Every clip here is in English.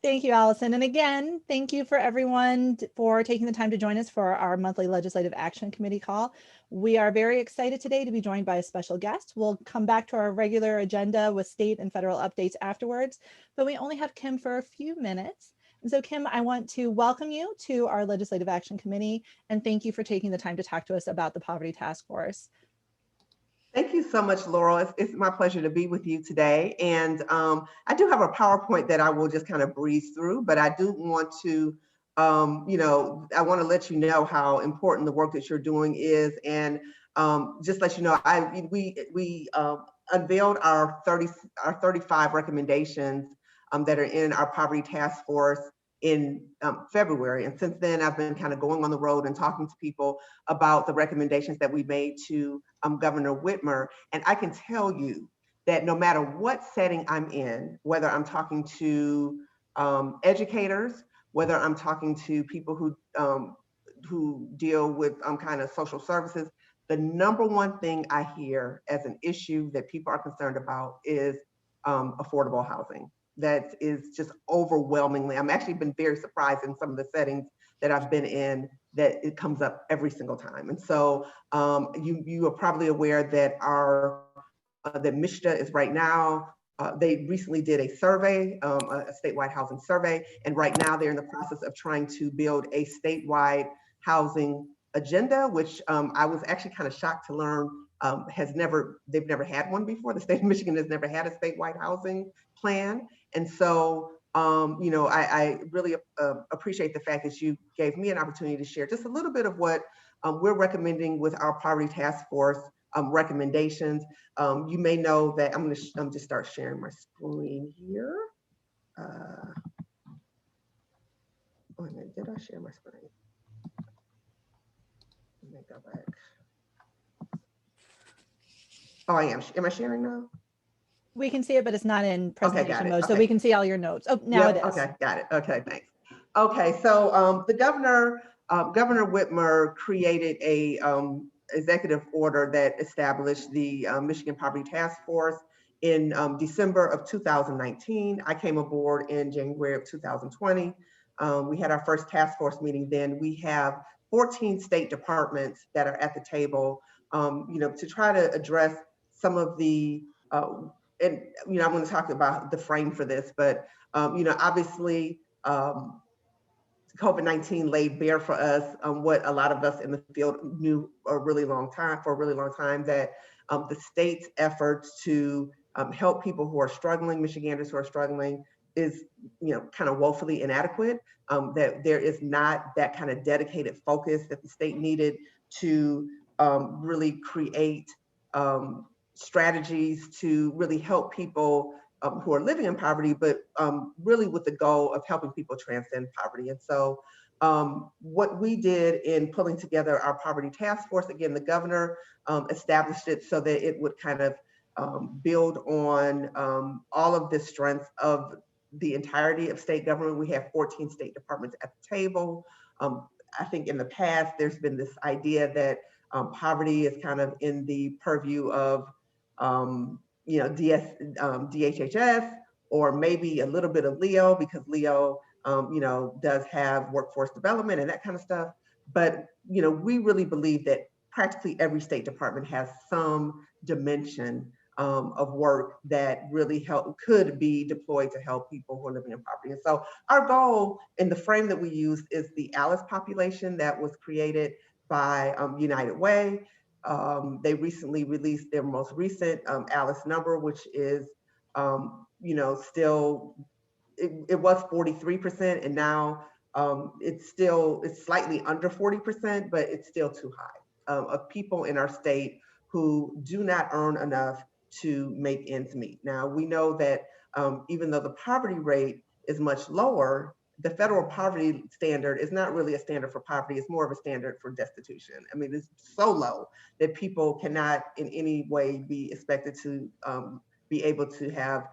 Thank you, Allison. And again, thank you for everyone for taking the time to join us for our monthly Legislative Action Committee call. We are very excited today to be joined by a special guest. We'll come back to our regular agenda with state and federal updates afterwards, but we only have Kim for a few minutes. And so, Kim, I want to welcome you to our Legislative Action Committee and thank you for taking the time to talk to us about the Poverty Task Force. Thank you so much, Laurel. It's my pleasure to be with you today. And I do have a PowerPoint that I will just kind of breeze through, but I do want to, I want to let you know how important the work that you're doing is. And just let you know, we unveiled our 35 recommendations that are in our Poverty Task Force in February. And since then, I've been kind of going on the road and talking to people about the recommendations that we made to Governor Whitmer. And I can tell you that no matter what setting I'm in, whether I'm talking to educators, whether I'm talking to people who deal with kind of social services, the number one thing I hear as an issue that people are concerned about is affordable housing. That is just overwhelmingly, I'm actually been very surprised in some of the settings that I've been in that it comes up every single time. And so you are probably aware that that MCAH is right now, they recently did a survey, a statewide housing survey, and right now they're in the process of trying to build a statewide housing agenda, which I was actually kind of shocked to learn they've never had one before. The state of Michigan has never had a statewide housing plan. And so, I really appreciate the fact that you gave me an opportunity to share just a little bit of what we're recommending with our Poverty Task Force recommendations. You may know that I'm just start sharing my screen here. Wait a minute, did I share my screen? Let me go back. Oh, I am. Am I sharing now? We can see it, but it's not in presentation mode, so okay. we can see all your notes. Oh, now it is. Okay, got it. Okay, thanks. Okay, so the Governor Whitmer created a executive order that established the Michigan Poverty Task Force in December of 2019. I came aboard in January of 2020. We had our first task force meeting then. We have 14 state departments that are at the table, to try to address some of the and I'm going to talk about the frame for this, but obviously COVID-19 laid bare for us what a lot of us in the field knew for a really long time, that the state's efforts to help people who are struggling, Michiganders who are struggling, is kind of woefully inadequate. That there is not that kind of dedicated focus that the state needed to really create strategies to really help people who are living in poverty, but really with the goal of helping people transcend poverty. And so what we did in pulling together our Poverty Task Force, again, the governor established it so that it would kind of build on all of the strengths of the entirety of state government. We have 14 state departments at the table. I think in the past, there's been this idea that poverty is kind of in the purview of DHHS, or maybe a little bit of Leo, because Leo, does have workforce development and that kind of stuff. But, we really believe that practically every state department has some dimension of work that really could be deployed to help people who are living in poverty. And so our goal in the frame that we used is the ALICE population that was created by United Way. They recently released their most recent ALICE number, which is, still, it was 43%, and now it's slightly under 40%, but it's still too high of people in our state who do not earn enough to make ends meet. Now, we know that even though the poverty rate is much lower, the federal poverty standard is not really a standard for poverty. It's more of a standard for destitution. I mean, it's so low that people cannot in any way be expected to be able to have,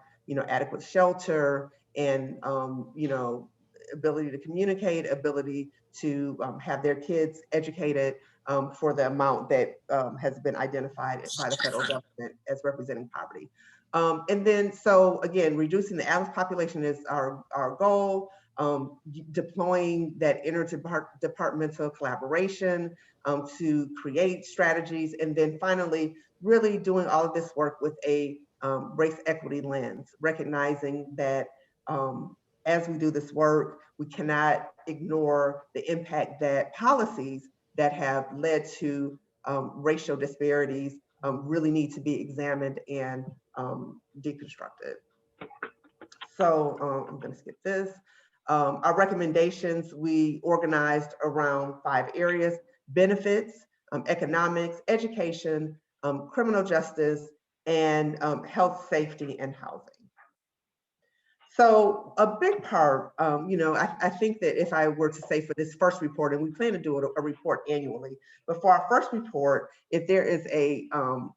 adequate shelter and, ability to communicate, ability to have their kids educated for the amount that has been identified by the federal government as representing poverty. And then, so again, reducing the average population is our goal. Deploying that interdepartmental collaboration to create strategies, and then finally, really doing all of this work with a race equity lens, recognizing that as we do this work, we cannot ignore the impact that policies that have led to racial disparities really need to be examined and deconstructed. So I'm going to skip this. Our recommendations, we organized around 5 areas: benefits, economics, education, criminal justice, and health, safety, and housing. So a big part, I think that if I were to say for this first report, and we plan to do a report annually, but for our first report, if there is a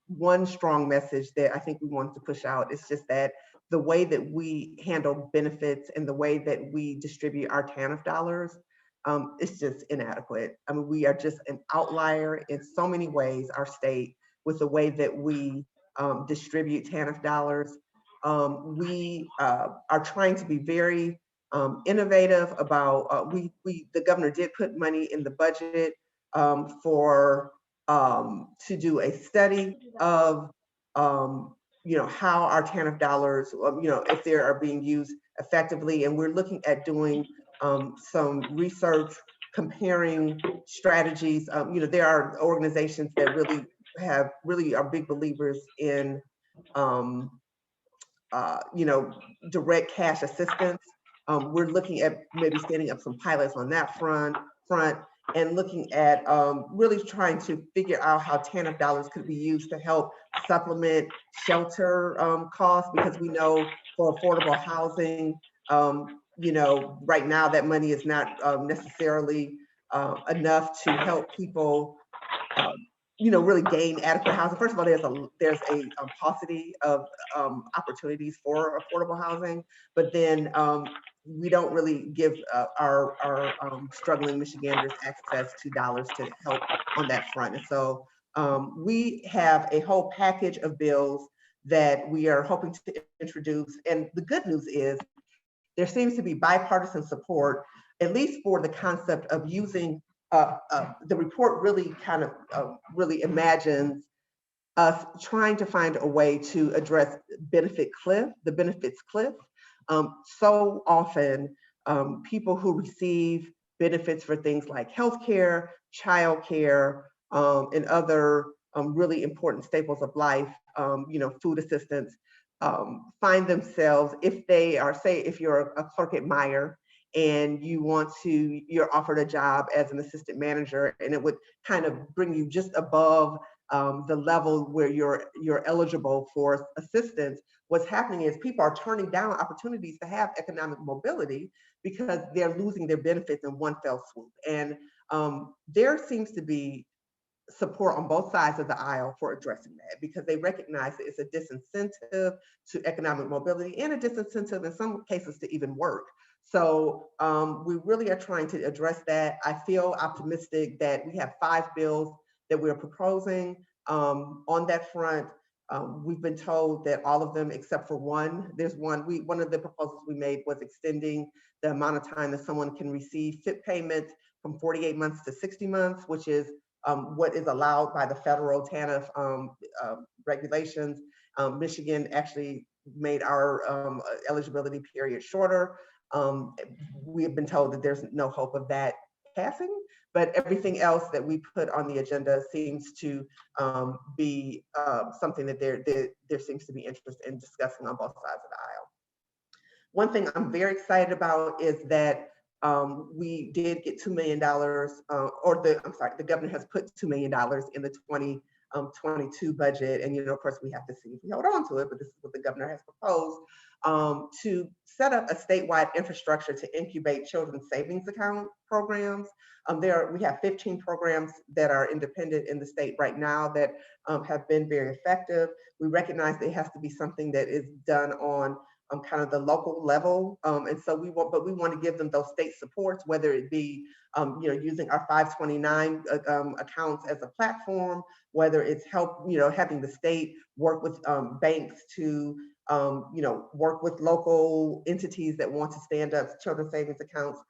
one strong message that I think we wanted to push out, it's just that the way that we handle benefits and the way that we distribute our TANF dollars, it's just inadequate. I mean, we are just an outlier in so many ways, our state, with the way that we distribute TANF dollars. We are trying to be very innovative about, the governor did put money in the budget to do a study of how our TANF dollars, if they are being used effectively. And we're looking at doing some research, comparing strategies. There are organizations that really are big believers in direct cash assistance. We're looking at maybe standing up some pilots on that front, and looking at really trying to figure out how TANF dollars could be used to help supplement shelter costs, because we know for affordable housing, right now that money is not necessarily enough to help people really gain adequate housing. First of all, there's a paucity of opportunities for affordable housing, but then we don't really give our struggling Michiganders access to dollars to help on that front. And so we have a whole package of bills that we are hoping to introduce. And the good news is there seems to be bipartisan support, at least for the concept of using the report really kind of really imagines us trying to find a way to address the benefits cliff. So often, people who receive benefits for things like healthcare, childcare, and other really important staples of life, food assistance, find themselves, if they are, say, if you're a clerk at Meyer, and you're offered a job as an assistant manager, and it would kind of bring you just above the level where you're eligible for assistance. What's happening is people are turning down opportunities to have economic mobility because they're losing their benefits in one fell swoop. And there seems to be support on both sides of the aisle for addressing that, because they recognize that it's a disincentive to economic mobility and a disincentive in some cases to even work. So we really are trying to address that. I feel optimistic that we have 5 bills that we're proposing on that front. We've been told that all of them except for one, one of the proposals we made was extending the amount of time that someone can receive FIP payments from 48 months to 60 months, which is what is allowed by the federal TANF regulations. Michigan actually made our eligibility period shorter. We have been told that there's no hope of that passing, but everything else that we put on the agenda seems to be something that there seems to be interest in discussing on both sides of the aisle. One thing I'm very excited about is that we did get $2 million, the governor has put $2 million in the 2022 budget. And, of course, we have to see if we hold on to it, but this is what the governor has proposed, to set up a statewide infrastructure to incubate children's savings account programs. We have 15 programs that are independent in the state right now that have been very effective. We recognize that it has to be something that is done on kind of the local level. And so we want to give them those state supports, whether it be, using our 529 accounts as a platform, whether it's help, having the state work with banks to, work with local entities that want to stand up children's savings accounts.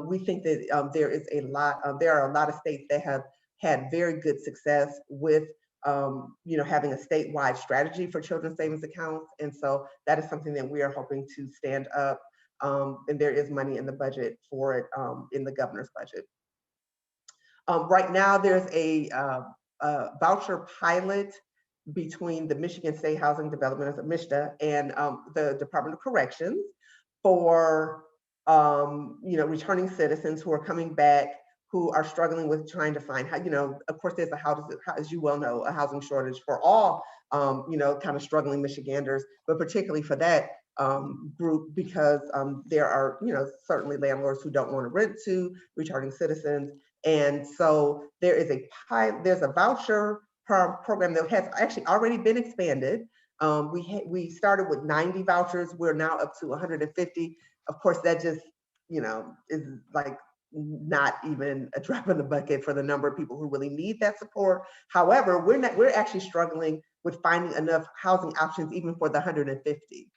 We think that there are a lot of states that have had very good success with having a statewide strategy for children's savings accounts. And so that is something that we are hoping to stand up. And there is money in the budget for it, in the governor's budget. Right now, there's a voucher pilot between the Michigan State Housing Development, MSHDA, and the Department of Corrections for returning citizens who are coming back, who are struggling with trying to find how, of course, there's as you well know, a housing shortage for all, kind of struggling Michiganders, but particularly for that group, because there are, certainly landlords who don't want to rent to returning citizens. And so there's a voucher program that has actually already been expanded. We started with 90 vouchers. We're now up to 150. Of course, that just, is like not even a drop in the bucket for the number of people who really need that support. However, we're actually struggling with finding enough housing options even for the 150.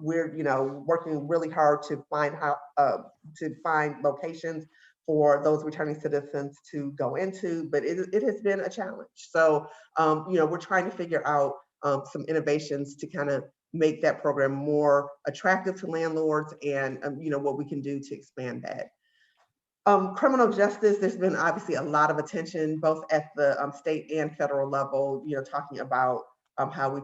We're working really hard to find locations for those returning citizens to go into, but it has been a challenge. So we're trying to figure out some innovations to kind of make that program more attractive to landlords, and what we can do to expand that. Criminal justice, there's been obviously a lot of attention both at the state and federal level, talking about how we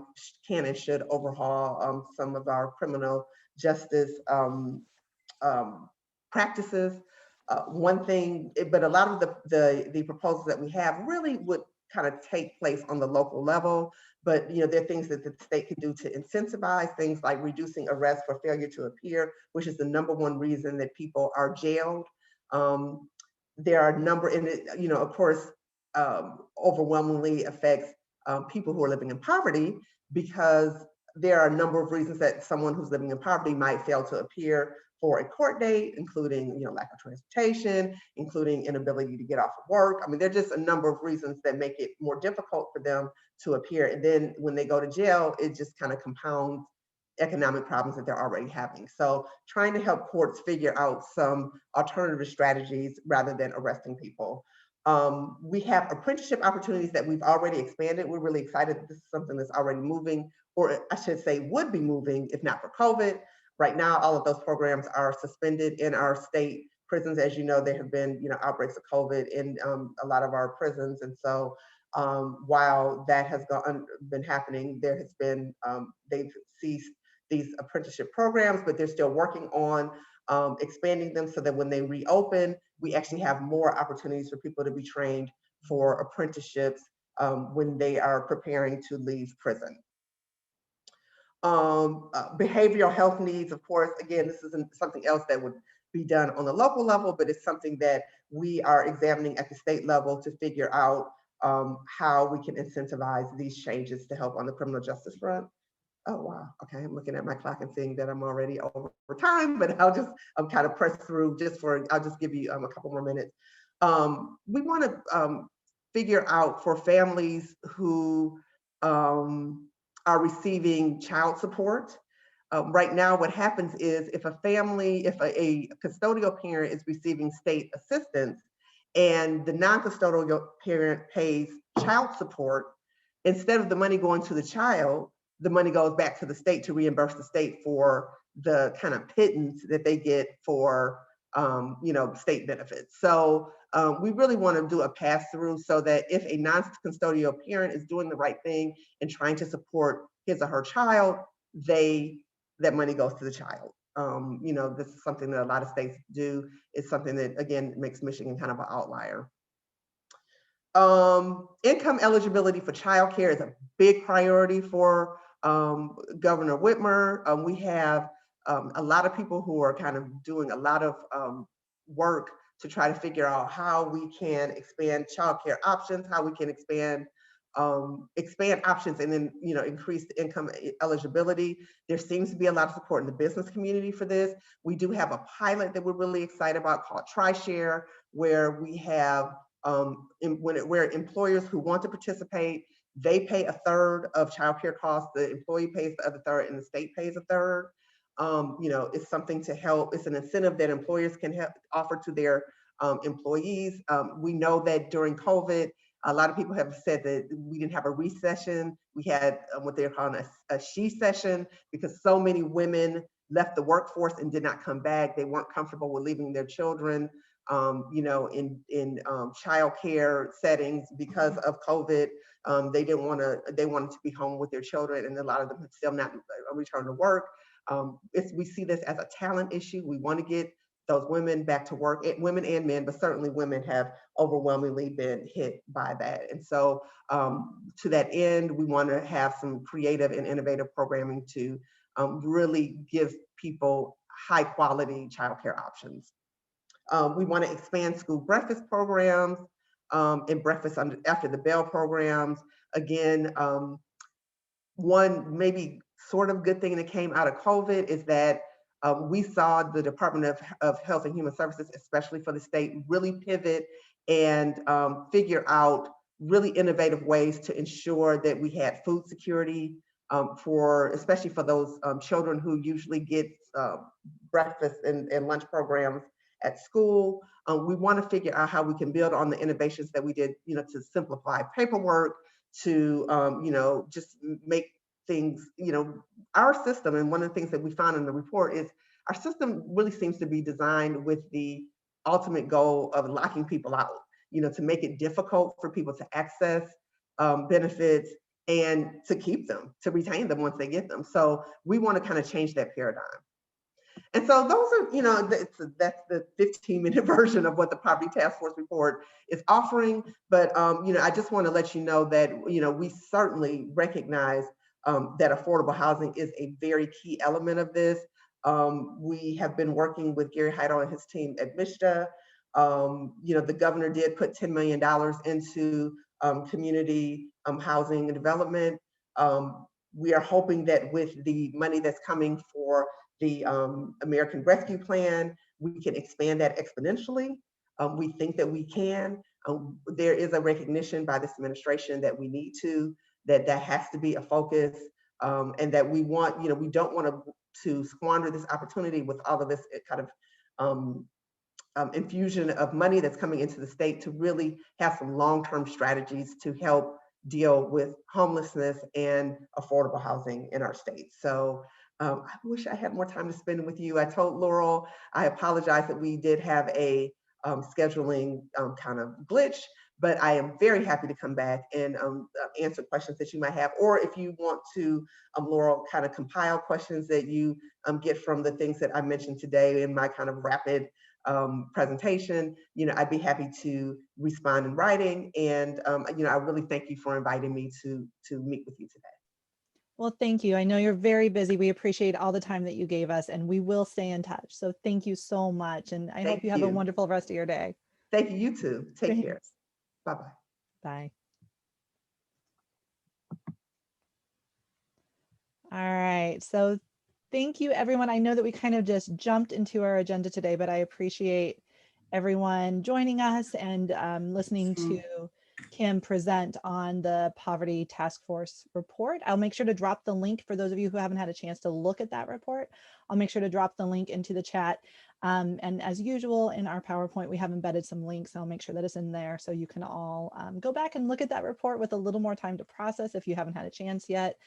can and should overhaul some of our criminal justice practices. One thing, but a lot of the proposals that we have really would kind of take place on the local level. But there are things that the state can do to incentivize, things like reducing arrest for failure to appear, which is the #1 reason that people are jailed. There are a number, and it, of course, overwhelmingly affects people who are living in poverty, because there are a number of reasons that someone who's living in poverty might fail to appear for a court date, including lack of transportation, including inability to get off of work. I mean, there are just a number of reasons that make it more difficult for them to appear. And then when they go to jail, it just kind of compounds economic problems that they're already having. So trying to help courts figure out some alternative strategies rather than arresting people. We have apprenticeship opportunities that we've already expanded. We're really excited that this is something that's already moving, or I should say would be moving if not for COVID. Right now, all of those programs are suspended in our state prisons. As you know, there have been outbreaks of COVID in a lot of our prisons. And so while that has been happening, there has been, they've ceased these apprenticeship programs, but they're still working on expanding them so that when they reopen, we actually have more opportunities for people to be trained for apprenticeships when they are preparing to leave prison. Behavioral health needs, of course, again, this isn't something else that would be done on the local level, but it's something that we are examining at the state level to figure out how we can incentivize these changes to help on the criminal justice front. Oh, wow. Okay, I'm looking at my clock and seeing that I'm already over time, but I'll kind of press through I'll just give you a couple more minutes. We want to figure out for families who are receiving child support. Right now, what happens is if a custodial parent is receiving state assistance and the non-custodial parent pays child support, instead of the money going to the child, the money goes back to the state to reimburse the state for the kind of pittance that they get for state benefits. So we really want to do a pass through so that if a non-custodial parent is doing the right thing and trying to support his or her child, that money goes to the child. This is something that a lot of states do. It's something that, again, makes Michigan kind of an outlier. Income eligibility for childcare is a big priority for Governor Whitmer. We have a lot of people who are kind of doing a lot of work to try to figure out how we can expand childcare options, how we can expand expand options and then, increase the income eligibility. There seems to be a lot of support in the business community for this. We do have a pilot that we're really excited about called TriShare, where we have where employers who want to participate, they pay a third of childcare costs, the employee pays the other third, and the state pays a third. It's something to help. It's an incentive that employers can help offer to their employees. We know that during COVID, a lot of people have said that we didn't have a recession. We had what they're calling a she-session, because so many women left the workforce and did not come back. They weren't comfortable with leaving their children, in childcare settings because of COVID. They didn't want to. They wanted to be home with their children, and a lot of them had still not returned to work. We see this as a talent issue. We want to get those women back to work, women and men, but certainly women have overwhelmingly been hit by that. And so to that end, we want to have some creative and innovative programming to really give people high quality childcare options. We want to expand school breakfast programs and breakfast after the bell programs. Again, one maybe sort of good thing that came out of COVID is that we saw the Department of Health and Human Services, especially for the state, really pivot and figure out really innovative ways to ensure that we had food security especially for those children who usually get breakfast and lunch programs at school. We want to figure out how we can build on the innovations that we did, to simplify paperwork, to just make things, our system. And one of the things that we found in the report is our system really seems to be designed with the ultimate goal of locking people out, to make it difficult for people to access benefits and to keep them, to retain them once they get them. So we want to kind of change that paradigm. And so those are, that's the 15-minute version of what the Poverty Task Force report is offering. But, I just want to let you know that, we certainly recognize that affordable housing is a very key element of this. We have been working with Gary Heidel and his team at MCAH. The governor did put $10 million into community housing and development. We are hoping that with the money that's coming for the American Rescue Plan, we can expand that exponentially. We think that we can. There is a recognition by this administration that we need that has to be a focus, and that we want, we don't want to squander this opportunity with all of this kind of infusion of money that's coming into the state, to really have some long-term strategies to help deal with homelessness and affordable housing in our state. So I wish I had more time to spend with you. I told Laurel, I apologize that we did have a scheduling kind of glitch, but I am very happy to come back and answer questions that you might have. Or if you want to, Laurel, kind of compile questions that you get from the things that I mentioned today in my kind of rapid presentation, I'd be happy to respond in writing. And, I really thank you for inviting me to meet with you today. Well, thank you. I know you're very busy. We appreciate all the time that you gave us, and we will stay in touch. So thank you so much. And I hope you have a wonderful rest of your day. Thank you. You too. Take care. Bye-bye. Bye. All right. So thank you, everyone. I know that we kind of just jumped into our agenda today, but I appreciate everyone joining us and listening to Kim present on the Poverty Task Force report. I'll make sure to drop the link for those of you who haven't had a chance to look at that report. I'll make sure to drop the link into the chat. And as usual, in our PowerPoint, we have embedded some links. I'll make sure that it's in there so you can all go back and look at that report with a little more time to process if you haven't had a chance yet.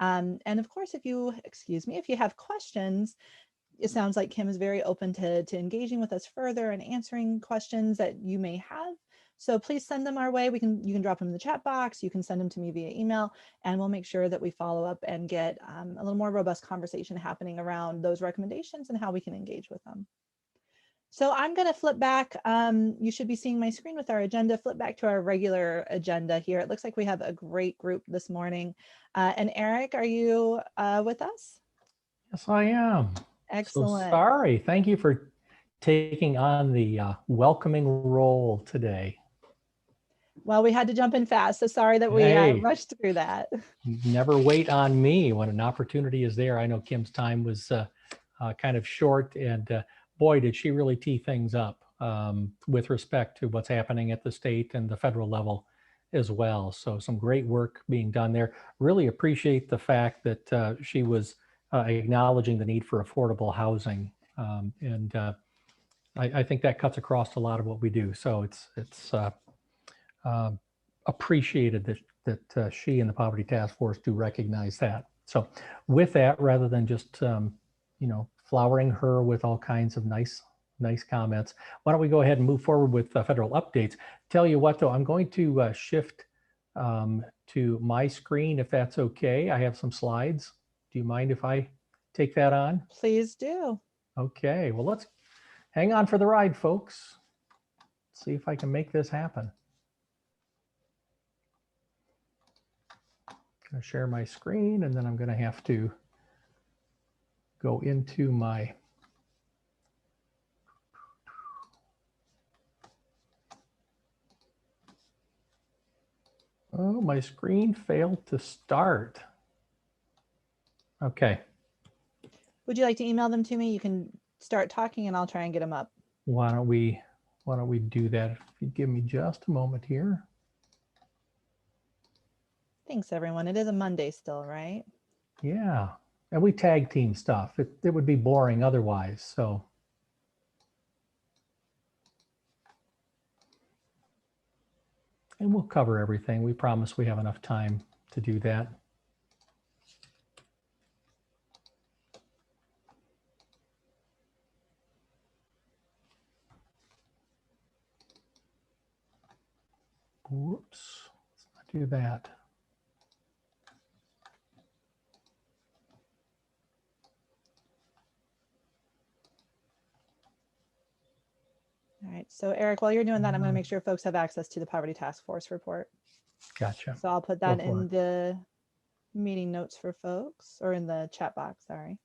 And of course, if you have questions, it sounds like Kim is very open to engaging with us further and answering questions that you may have. So please send them our way. You can drop them in the chat box. You can send them to me via email, and we'll make sure that we follow up and get a little more robust conversation happening around those recommendations and how we can engage with them. So I'm going to flip back. You should be seeing my screen with our agenda. Flip back to our regular agenda here. It looks like we have a great group this morning. And Eric, are you with us? Yes, I am. Excellent. So sorry. Thank you for taking on the welcoming role today. Well, we had to jump in fast, so sorry that we Hey, rushed through that. never wait on me when an opportunity is there. I know Kim's time was kind of short, and boy, did she really tee things up with respect to what's happening at the state and the federal level as well. So some great work being done there. Really appreciate the fact that she was acknowledging the need for affordable housing. And I think that cuts across a lot of what we do. So it's um, appreciated that she and the Poverty Task Force do recognize that. So with that, rather than just flowering her with all kinds of nice comments, why don't we go ahead and move forward with federal updates? Tell you what, though, I'm going to shift to my screen if that's okay. I have some slides. Do you mind if I take that on? Please do. Okay, well, let's hang on for the ride, folks. See if I can make this happen. Going to share my screen, and then I'm going to have to go into my my screen failed to start. Okay. Would you like to email them to me? You can start talking and I'll try and get them up. Why don't we do that? If you give me just a moment here. Thanks, everyone. It is a Monday still, right? Yeah. And we tag team stuff. It would be boring otherwise. So and we'll cover everything. We promise we have enough time to do that. Whoops, let's not do that. All right. So Eric, while you're doing that, I'm going to make sure folks have access to the Poverty Task Force report. Gotcha. So I'll put that in the meeting notes for folks, or in the chat box, sorry.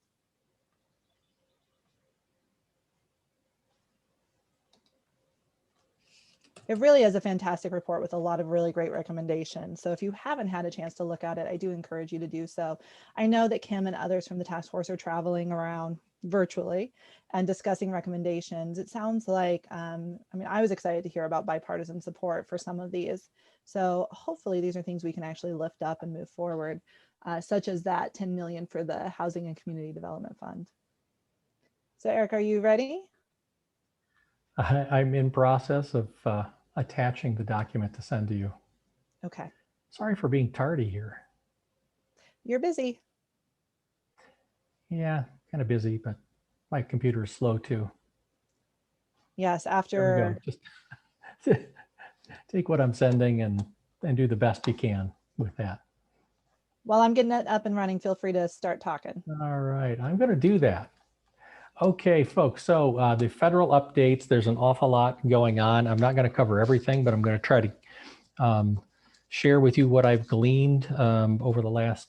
It really is a fantastic report with a lot of really great recommendations. So if you haven't had a chance to look at it, I do encourage you to do so. I know that Kim and others from the task force are traveling around virtually and discussing recommendations. It sounds like, I mean, I was excited to hear about bipartisan support for some of these. So hopefully these are things we can actually lift up and move forward, such as that 10 million for the Housing and Community Development Fund. So Eric, are you ready? I'm in process of attaching the document to send to you. Okay. Sorry for being tardy here. You're busy. Yeah, kind of busy, but my computer is slow too. Yes, after. There we go. Just take what I'm sending and do the best you can with that. While I'm getting it up and running, feel free to start talking. All right, I'm going to do that. Okay, folks, so the federal updates, there's an awful lot going on. I'm not going to cover everything, but I'm going to try to share with you what I've gleaned over the last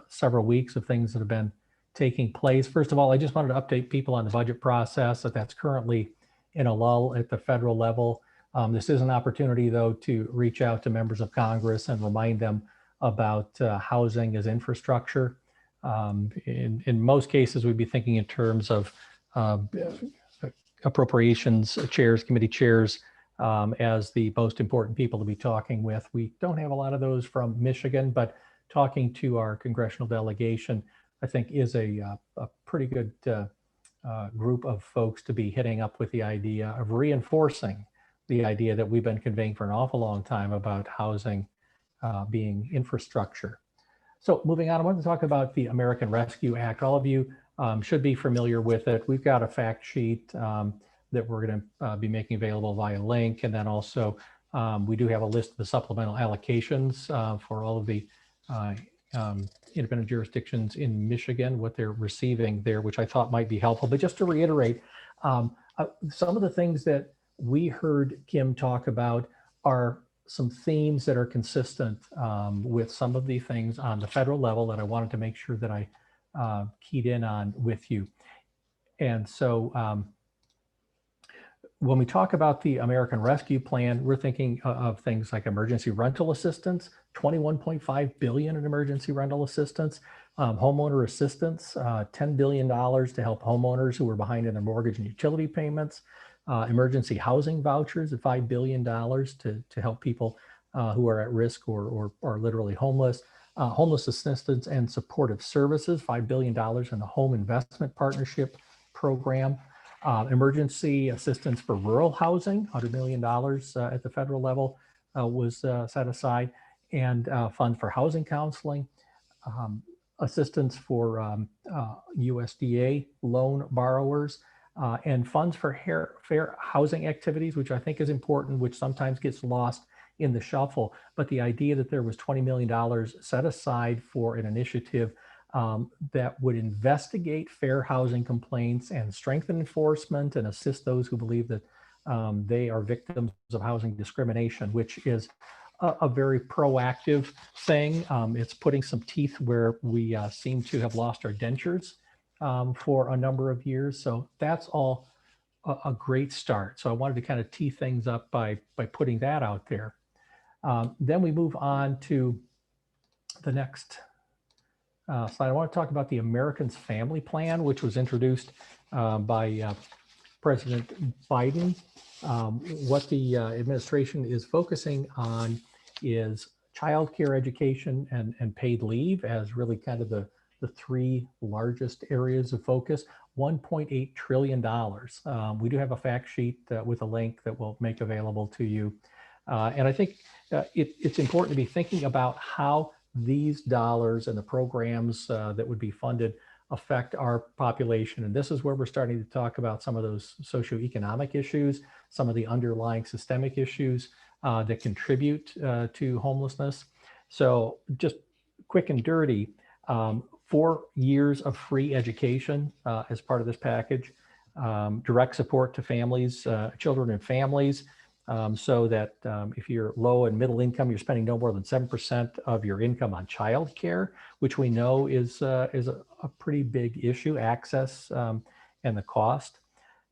several weeks of things that have been taking place. First of all, I just wanted to update people on the budget process that's currently in a lull at the federal level. This is an opportunity, though, to reach out to members of Congress and remind them about housing as infrastructure. In most cases, we'd be thinking in terms of appropriations chairs, committee chairs, as the most important people to be talking with. We don't have a lot of those from Michigan, but talking to our congressional delegation, I think, is a pretty good group of folks to be hitting up with the idea of reinforcing the idea that we've been conveying for an awful long time about housing being infrastructure. So moving on, I want to talk about the American Rescue Act. All of you should be familiar with it. We've got a fact sheet that we're going to be making available via link. And then also we do have a list of the supplemental allocations for all of the independent jurisdictions in Michigan, what they're receiving there, which I thought might be helpful. But just to reiterate, some of the things that we heard Kim talk about are some themes that are consistent with some of the things on the federal level that I wanted to make sure that I keyed in on with you. And so when we talk about the American Rescue Plan, we're thinking of things like emergency rental assistance, $21.5 billion in emergency rental assistance, homeowner assistance, $10 billion to help homeowners who are behind in their mortgage and utility payments, emergency housing vouchers at $5 billion to help people who are at risk or are literally homeless, homeless assistance and supportive services, $5 billion in the Home Investment Partnership Program, emergency assistance for rural housing, $100 million at the federal level was set aside, and funds for housing counseling, assistance for USDA loan borrowers, and funds for fair housing activities, which I think is important, which sometimes gets lost in the shuffle. But the idea that there was $20 million set aside for an initiative that would investigate fair housing complaints and strengthen enforcement and assist those who believe that they are victims of housing discrimination, which is a very proactive thing. It's putting some teeth where we seem to have lost our dentures for a number of years. So that's all a great start. So I wanted to kind of tee things up by putting that out there. Then we move on to the next slide. I want to talk about the Americans Family Plan, which was introduced by President Biden. What the administration is focusing on is childcare, education, and paid leave as really kind of the three largest areas of focus. $1.8 trillion. We do have a fact sheet with a link that we'll make available to you. And I think it's important to be thinking about how these dollars and the programs that would be funded affect our population. And this is where we're starting to talk about some of those socioeconomic issues, some of the underlying systemic issues that contribute to homelessness. So just quick and dirty, 4 years of free education as part of this package, direct support to families, children and families, so that if you're low and middle income, you're spending no more than 7% of your income on childcare, which we know is a pretty big issue, access and the cost,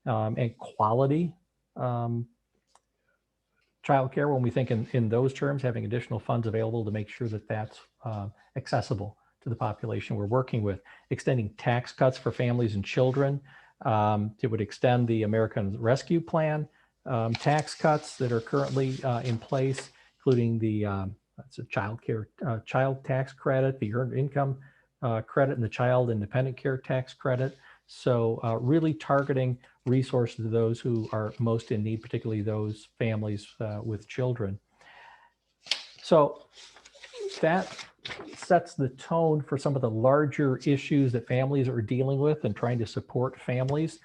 and quality childcare. When we think in those terms, having additional funds available to make sure that that's accessible to the population we're working with, extending tax cuts for families and children. It would extend the American Rescue Plan tax cuts that are currently in place, including the child tax credit, the earned income credit, and the child independent care tax credit. So really targeting resources to those who are most in need, particularly those families with children. So that sets the tone for some of the larger issues that families are dealing with and trying to support families.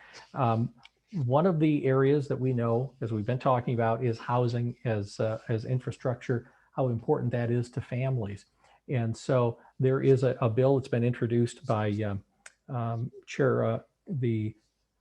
One of the areas that we know, as we've been talking about, is housing as infrastructure, how important that is to families. And so there is a bill that's been introduced by the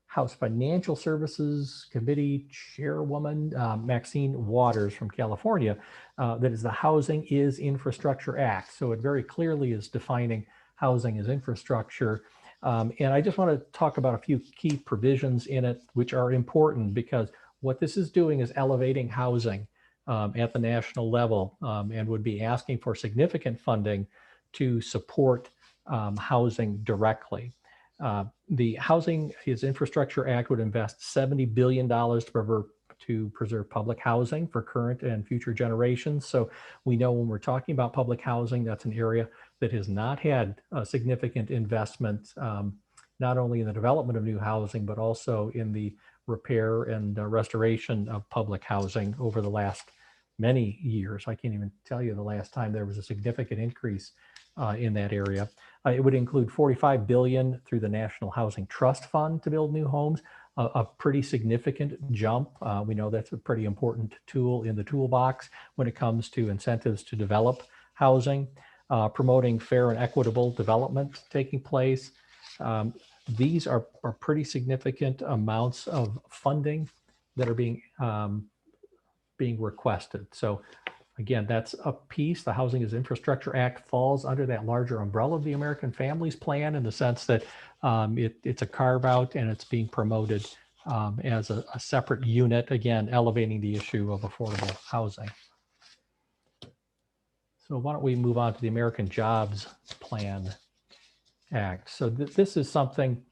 House Financial Services Committee Chairwoman, Maxine Waters from California, that is the Housing is Infrastructure Act. So it very clearly is defining housing as infrastructure. And I just want to talk about a few key provisions in it, which are important because what this is doing is elevating housing at the national level and would be asking for significant funding to support housing directly. The Housing is Infrastructure Act would invest $70 billion to preserve public housing for current and future generations. So we know when we're talking about public housing, that's an area that has not had a significant investment, not only in the development of new housing, but also in the repair and restoration of public housing over the last many years. I can't even tell you the last time there was a significant increase in that area. It would include $45 billion through the National Housing Trust Fund to build new homes, a pretty significant jump. We know that's a pretty important tool in the toolbox when it comes to incentives to develop housing, promoting fair and equitable development taking place. These are pretty significant amounts of funding that are being requested. So again, that's a piece. The Housing is Infrastructure Act falls under that larger umbrella of the American Families Plan in the sense that it's a carve out and it's being promoted as a separate unit, again, elevating the issue of affordable housing. So why don't we move on to the American Jobs Plan Act. So this is something,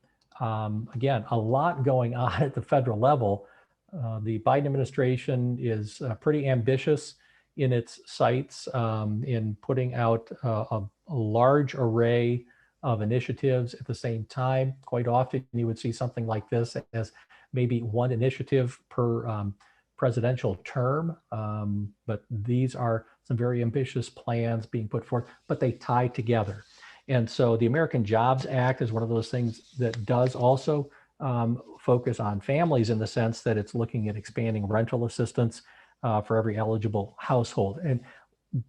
again, a lot going on at the federal level. The Biden administration is pretty ambitious in its sights in putting out a large array of initiatives at the same time. Quite often you would see something like this as maybe one initiative per presidential term, but these are some very ambitious plans being put forth, but they tie together. And so the American Jobs Act is one of those things that does also focus on families in the sense that it's looking at expanding rental assistance for every eligible household. And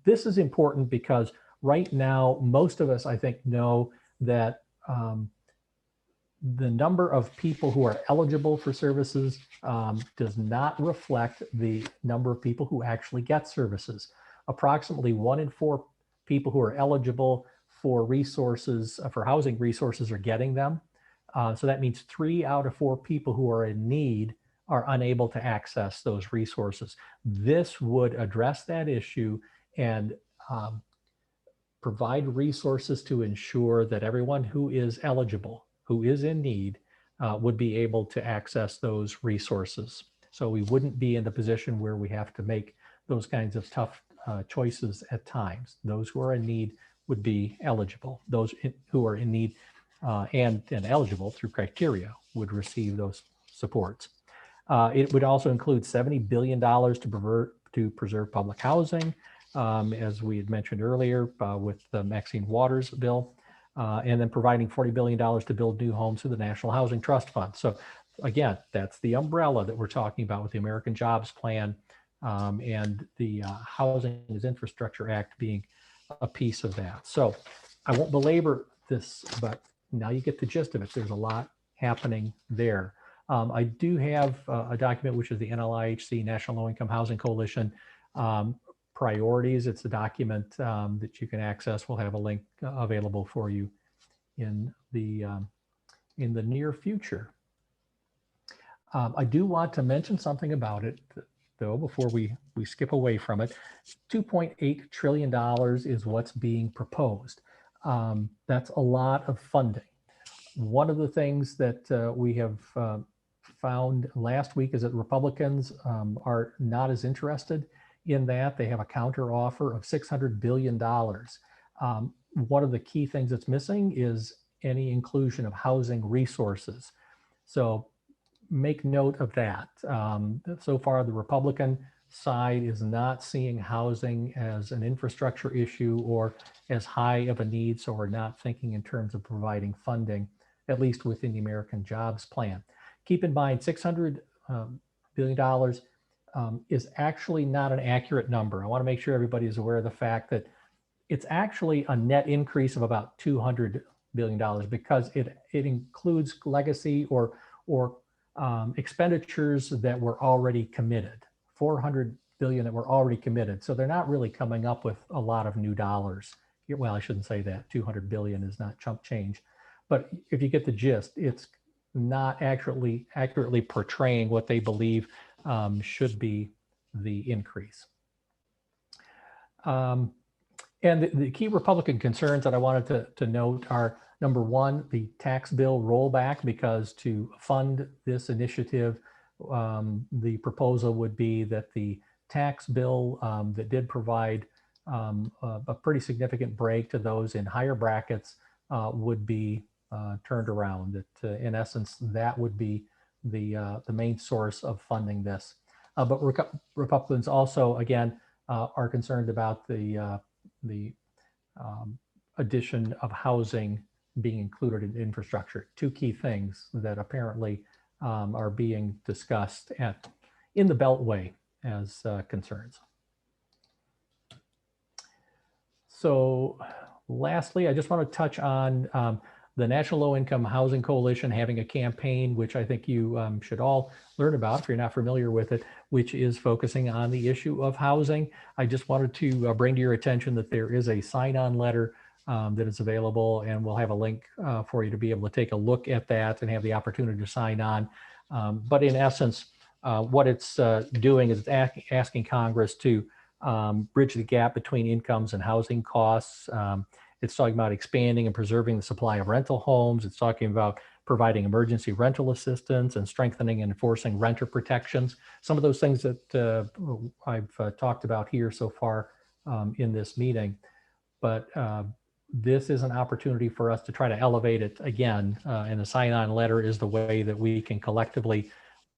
this is important because right now, most of us, I think, know that the number of people who are eligible for services does not reflect the number of people who actually get services. Approximately 1 in 4 people who are eligible for resources, for housing resources, are getting them. So that means 3 out of 4 people who are in need are unable to access those resources. This would address that issue and provide resources to ensure that everyone who is eligible, who is in need, would be able to access those resources. So we wouldn't be in the position where we have to make those kinds of tough choices at times. Those who are in need would be eligible. Those who are in need and eligible through criteria would receive those supports. It would also include $70 billion to preserve public housing, as we had mentioned earlier with the Maxine Waters bill, and then providing $40 billion to build new homes through the National Housing Trust Fund. So again, that's the umbrella that we're talking about with the American Jobs Plan and the Housing as Infrastructure Act being a piece of that. So I won't belabor this, but now you get the gist of it. There's a lot happening there. I do have a document, which is the NLIHC, National Low Income Housing Coalition priorities. It's a document that you can access. We'll have a link available for you in the near future. I do want to mention something about it, though, before we skip away from it. $2.8 trillion is what's being proposed. That's a lot of funding. One of the things that we have found last week is that Republicans are not as interested in that. They have a counter offer of $600 billion. One of the key things that's missing is any inclusion of housing resources. So make note of that. So far, the Republican side is not seeing housing as an infrastructure issue or as high of a need, so we're not thinking in terms of providing funding, at least within the American Jobs Plan. Keep in mind, $600 billion is actually not an accurate number. I want to make sure everybody is aware of the fact that it's actually a net increase of about $200 billion because it includes legacy or expenditures that were already committed, $400 billion that were already committed. So they're not really coming up with a lot of new dollars. Well, I shouldn't say that. 200 billion is not chump change. But if you get the gist, it's not accurately portraying what they believe should be the increase. And the key Republican concerns that I wanted to note are, number one, the tax bill rollback, because to fund this initiative, the proposal would be that the tax bill that did provide a pretty significant break to those in higher brackets would be turned around. That in essence, that would be the main source of funding this. But Republicans also, again, are concerned about the addition of housing being included in infrastructure. Two key things that apparently are being discussed in the Beltway as concerns. So lastly, I just want to touch on the National Low Income Housing Coalition having a campaign, which I think you should all learn about if you're not familiar with it, which is focusing on the issue of housing. I just wanted to bring to your attention that there is a sign-on letter that is available, and we'll have a link for you to be able to take a look at that and have the opportunity to sign on. But in essence, what it's doing is it's asking Congress to bridge the gap between incomes and housing costs. It's talking about expanding and preserving the supply of rental homes. It's talking about providing emergency rental assistance and strengthening and enforcing renter protections. Some of those things that I've talked about here so far in this meeting. But this is an opportunity for us to try to elevate it again. And the sign-on letter is the way that we can collectively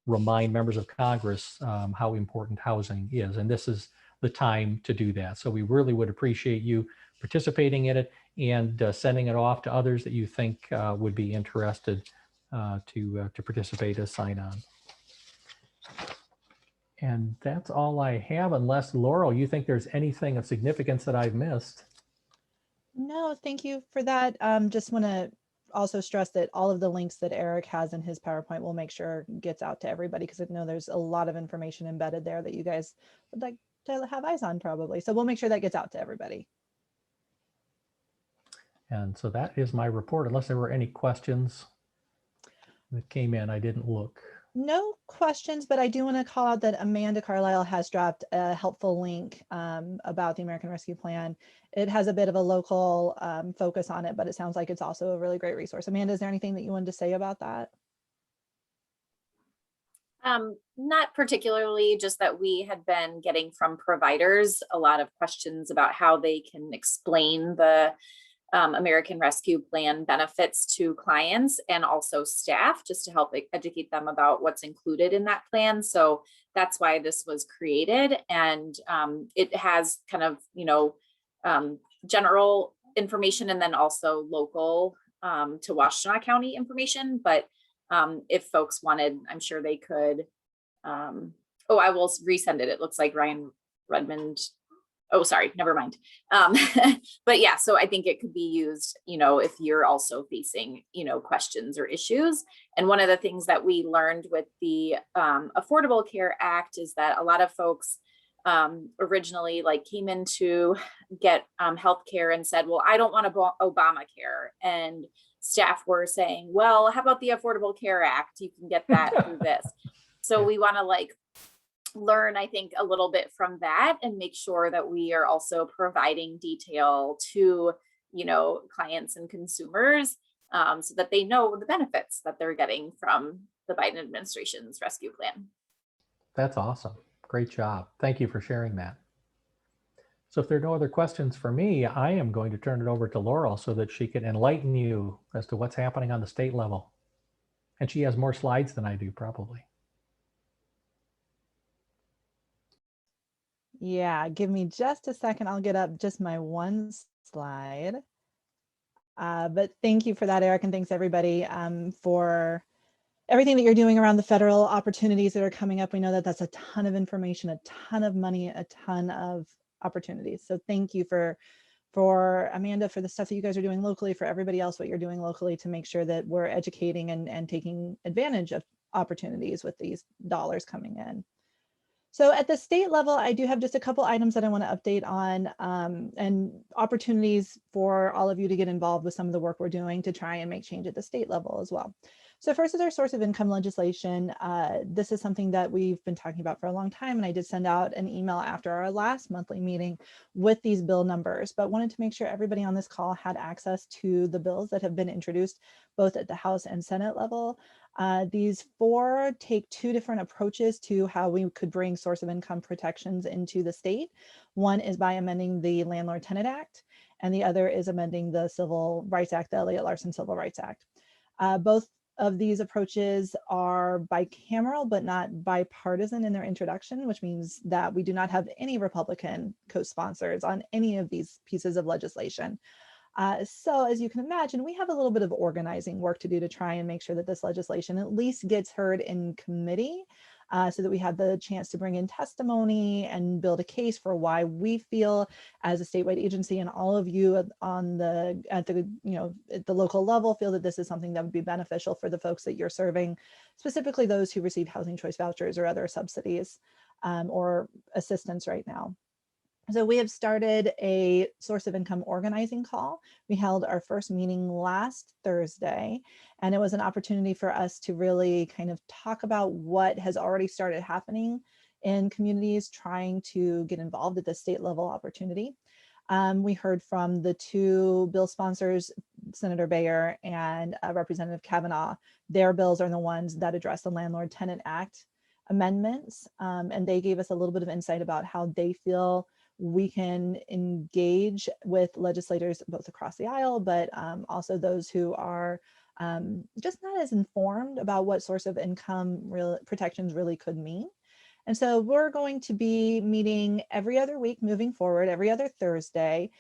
remind members of Congress how important housing is. And this is the time to do that. So we really would appreciate you participating in it and sending it off to others that you think would be interested to participate as sign-on. And that's all I have, unless Laurel, you think there's anything of significance that I've missed. No, thank you for that. Just want to also stress that all of the links that Eric has in his PowerPoint will make sure gets out to everybody, because I know there's a lot of information embedded there that you guys would like to have eyes on probably. So we'll make sure that gets out to everybody. And so that is my report, unless there were any questions that came in. I didn't look. No questions, but I do want to call out that Amanda Carlisle has dropped a helpful link about the American Rescue Plan. It has a bit of a local focus on it, but it sounds like it's also a really great resource. Amanda, is there anything that you wanted to say about that? Not particularly, just that we had been getting from providers a lot of questions about how they can explain the American Rescue Plan benefits to clients and also staff, just to help educate them about what's included in that plan. So that's why this was created. And it has kind of, general information and then also local to Washtenaw County information. But if folks wanted, I'm sure they could. I will resend it. It looks like Ryan Redmond. Oh, sorry, never mind. But yeah, so I think it could be used, if you're also facing, questions or issues. And one of the things that we learned with the Affordable Care Act is that a lot of folks originally came in to get healthcare and said, well, I don't want Obamacare. And staff were saying, well, how about the Affordable Care Act? You can get that through this. So we want to learn, I think, a little bit from that and make sure that we are also providing detail to, clients and consumers so that they know the benefits that they're getting from the Biden administration's rescue plan. That's awesome. Great job. Thank you for sharing that. So if there are no other questions for me, I am going to turn it over to Laurel so that she can enlighten you as to what's happening on the state level. And she has more slides than I do, probably. Yeah, give me just a second. I'll get up just my one slide. But thank you for that, Eric, and thanks everybody for everything that you're doing around the federal opportunities that are coming up. We know that that's a ton of information, a ton of money, a ton of opportunities. So thank you for Amanda, for the stuff that you guys are doing locally, for everybody else, what you're doing locally to make sure that we're educating and taking advantage of opportunities with these dollars coming in. So at the state level, I do have just a couple items that I want to update on and opportunities for all of you to get involved with some of the work we're doing to try and make change at the state level as well. So first is our source of income legislation. This is something that we've been talking about for a long time, and I did send out an email after our last monthly meeting with these bill numbers, but wanted to make sure everybody on this call had access to the bills that have been introduced both at the House and Senate level. These four take two different approaches to how we could bring source of income protections into the state. One is by amending the Landlord-Tenant Act, and the other is amending the Civil Rights Act, the Elliott Larson Civil Rights Act. Both of these approaches are bicameral, but not bipartisan in their introduction, which means that we do not have any Republican co-sponsors on any of these pieces of legislation. So as you can imagine, we have a little bit of organizing work to do to try and make sure that this legislation at least gets heard in committee so that we have the chance to bring in testimony and build a case for why we feel as a statewide agency and all of you at the local level feel that this is something that would be beneficial for the folks that you're serving, specifically those who receive housing choice vouchers or other subsidies or assistance right now. So we have started a source of income organizing call. We held our first meeting last Thursday, and it was an opportunity for us to really kind of talk about what has already started happening in communities trying to get involved at the state level opportunity. We heard from the two bill sponsors, Senator Bayer and Representative Kavanaugh. Their bills are the ones that address the Landlord Tenant Act amendments, and they gave us a little bit of insight about how they feel we can engage with legislators both across the aisle, but also those who are just not as informed about what source of income protections really could mean. And so we're going to be meeting every other week moving forward, every other Thursday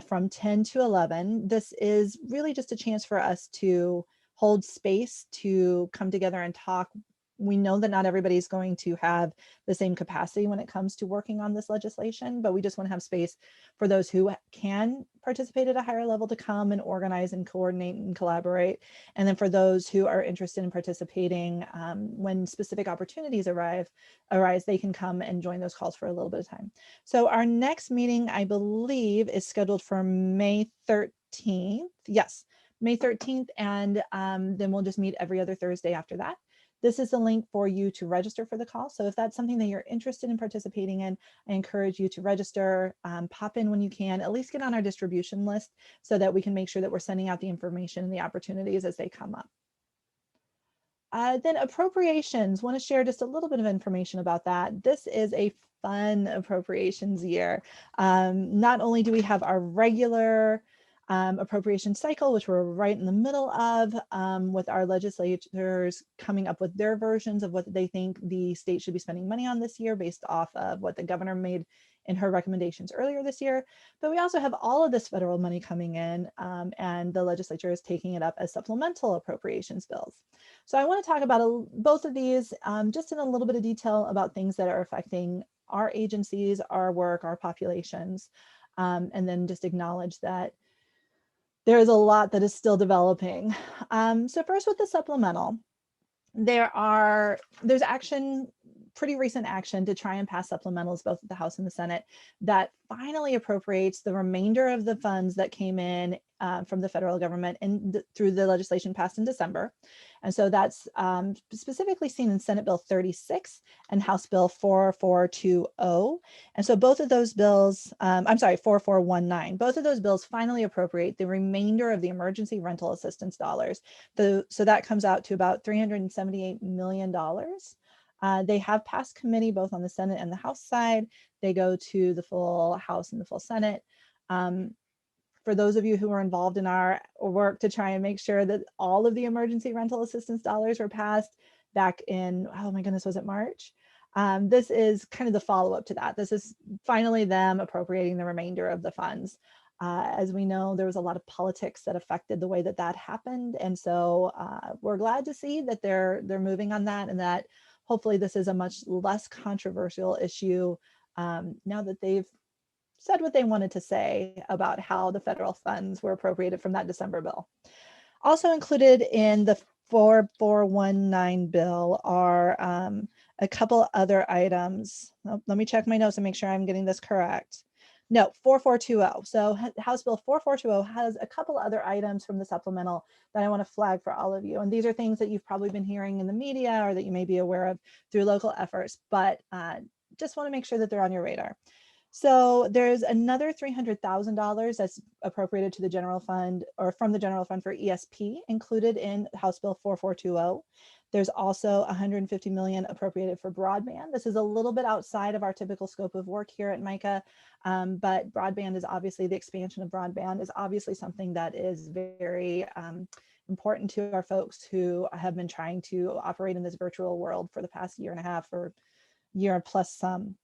from 10 to 11. This is really just a chance for us to hold space to come together and talk. We know that not everybody's going to have the same capacity when it comes to working on this legislation, but we just want to have space for those who can participate at a higher level to come and organize and coordinate and collaborate. And then for those who are interested in participating, when specific opportunities arise, they can come and join those calls for a little bit of time. So our next meeting, I believe, is scheduled for May 13th. Yes, May 13th. And then we'll just meet every other Thursday after that. This is the link for you to register for the call. So if that's something that you're interested in participating in, I encourage you to register, pop in when you can, at least get on our distribution list so that we can make sure that we're sending out the information and the opportunities as they come up. Then appropriations, want to share just a little bit of information about that. This is a fun appropriations year. Not only do we have our regular appropriation cycle, which we're right in the middle of, with our legislators coming up with their versions of what they think the state should be spending money on this year based off of what the governor made in her recommendations earlier this year. But we also have all of this federal money coming in, and the legislature is taking it up as supplemental appropriations bills. So I want to talk about both of these just in a little bit of detail about things that are affecting our agencies, our work, our populations, and then just acknowledge that there is a lot that is still developing. So first with the supplemental, there's action, pretty recent action to try and pass supplementals both at the House and the Senate that finally appropriates the remainder of the funds that came in from the federal government through the legislation passed in December. And so that's specifically seen in Senate Bill 36 and House Bill 4420. And so both of those bills, 4419, both of those bills finally appropriate the remainder of the emergency rental assistance dollars. So that comes out to about $378 million. They have passed committee both on the Senate and the House side. They go to the full House and the full Senate. For those of you who were involved in our work to try and make sure that all of the emergency rental assistance dollars were passed back in, oh my goodness, was it March? This is kind of the follow-up to that. This is finally them appropriating the remainder of the funds. As we know, there was a lot of politics that affected the way that that happened. And so we're glad to see that they're moving on that, and that hopefully this is a much less controversial issue now that they've said what they wanted to say about how the federal funds were appropriated from that December bill. Also included in the 4419 bill are a couple other items. Oh, let me check my notes and make sure I'm getting this correct. No, 4420. So House Bill 4420 has a couple other items from the supplemental that I want to flag for all of you. And these are things that you've probably been hearing in the media or that you may be aware of through local efforts, but just want to make sure that they're on your radar. So there's another $300,000 that's appropriated to the general fund, or from the general fund, for ESP included in House Bill 4420. There's also $150 million appropriated for broadband. This is a little bit outside of our typical scope of work here at MICA, but broadband is obviously, the expansion of broadband is obviously something that is very important to our folks who have been trying to operate in this virtual world for the past year and a half or year plus some.